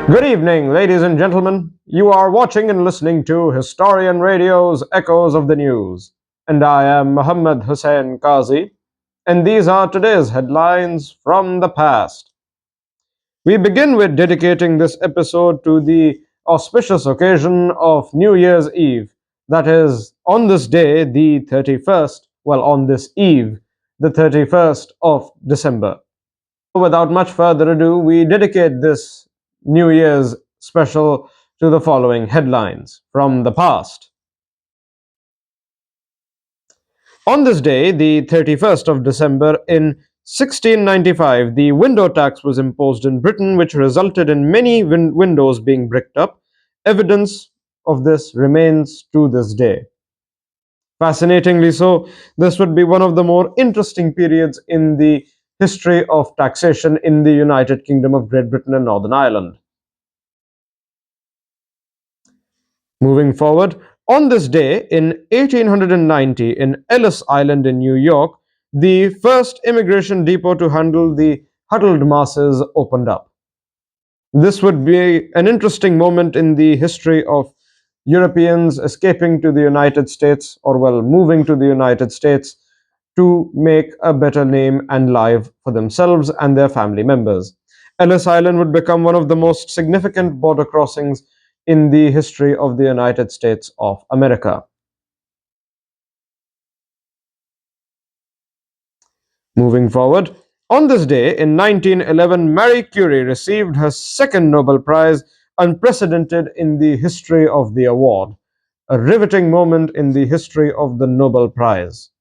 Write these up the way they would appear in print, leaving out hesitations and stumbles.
Good evening, ladies and gentlemen. You are watching and listening to Historian Radio's Echoes of the News. And I am Muhammad Hussain Qazi, and these are today's headlines from the past. We begin with dedicating this episode to the auspicious occasion of New Year's Eve. That is, on this day, the 31st, on this eve, the 31st of December. Without much further ado, we dedicate this New Year's special to the following headlines from the past. On this day, the 31st of December in 1695, the window tax was imposed in Britain, which resulted in many windows being bricked up. Evidence of this remains to this day. Fascinatingly so, this would be one of the more interesting periods in the history of taxation in the United Kingdom of Great Britain and Northern Ireland. Moving forward, on this day in 1890 in Ellis Island in New York, the first immigration depot to handle the huddled masses opened up. This would be an interesting moment in the history of Europeans escaping to the United States, moving to the United States to make a better name and life for themselves and their family members. Ellis Island would become one of the most significant border crossings in the history of the United States of America. Moving forward, on this day in 1911, Marie Curie received her second Nobel Prize, unprecedented in the history of the award, a riveting moment in the history of the Nobel Prize.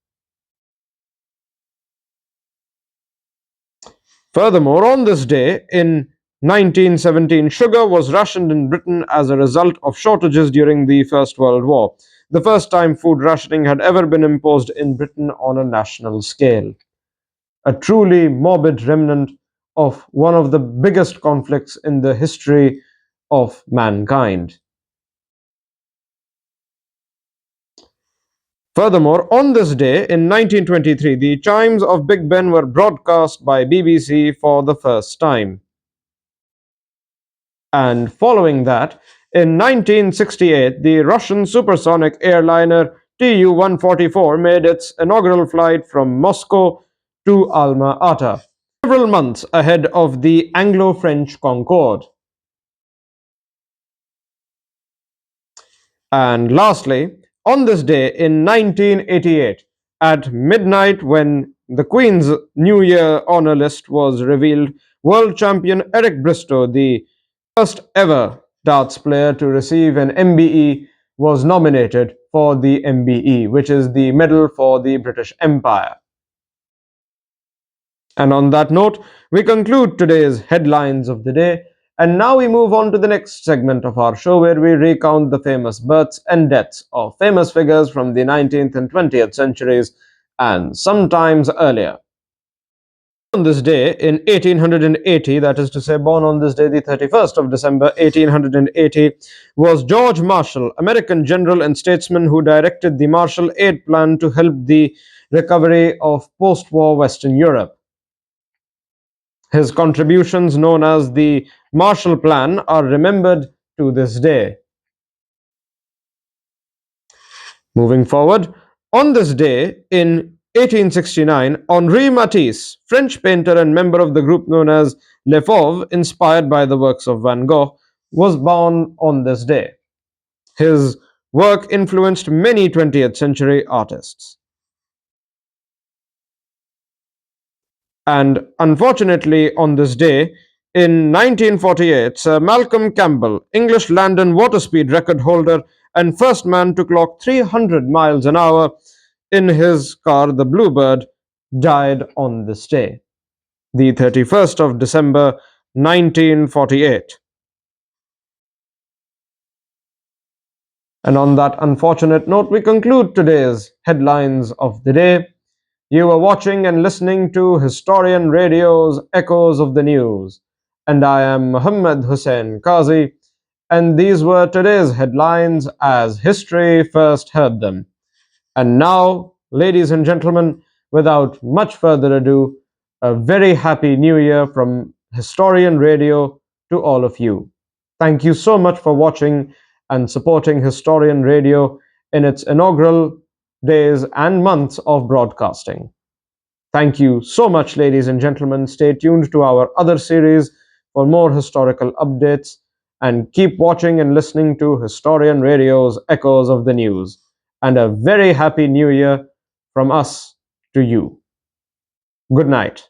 Furthermore, on this day in 1917, sugar was rationed in Britain as a result of shortages during the First World War, the first time food rationing had ever been imposed in Britain on a national scale. A truly morbid remnant of one of the biggest conflicts in the history of mankind. Furthermore, on this day in 1923, the chimes of Big Ben were broadcast by BBC for the first time. And following that, in 1968, the Russian supersonic airliner Tu-144 made its inaugural flight from Moscow to Alma-Ata, several months ahead of the Anglo-French Concorde. And lastly, on this day in 1988, at midnight when the Queen's New Year honor list was revealed, world champion Eric Bristow, the first ever darts player to receive an MBE, was nominated for the MBE, which is the Medal for the British Empire. And on that note, we conclude today's headlines of the day. And now we move on to the next segment of our show, where we recount the famous births and deaths of famous figures from the 19th and 20th centuries and sometimes earlier. On this day in 1880, that is to say, born on this day, the 31st of December 1880, was George Marshall, American general and statesman who directed the Marshall Aid Plan to help the recovery of post-war Western Europe. His contributions, known as the Marshall Plan, are remembered to this day. Moving forward, on this day in 1869, Henri Matisse, French painter and member of the group known as Les Fauves, inspired by the works of Van Gogh, was born on this day. His work influenced many 20th century artists. And unfortunately, on this day, in 1948, Sir Malcolm Campbell, English land and water speed record holder and first man to clock 300 miles an hour in his car, the Bluebird, died on this day, the 31st of December, 1948. And on that unfortunate note, we conclude today's headlines of the day. You are watching and listening to Historian Radio's Echoes of the News, and I am Muhammad Hussain Qazi, and these were today's headlines as history first heard them. And now, ladies and gentlemen, without much further ado, a very happy New Year from Historian Radio to all of you. Thank you so much for watching and supporting Historian Radio in its inaugural days and months of broadcasting. Thank you so much, ladies and gentlemen. Stay tuned to our other series for more historical updates and keep watching and listening to Historian Radio's Echoes of the News. And a very happy new year from us to you. Good night.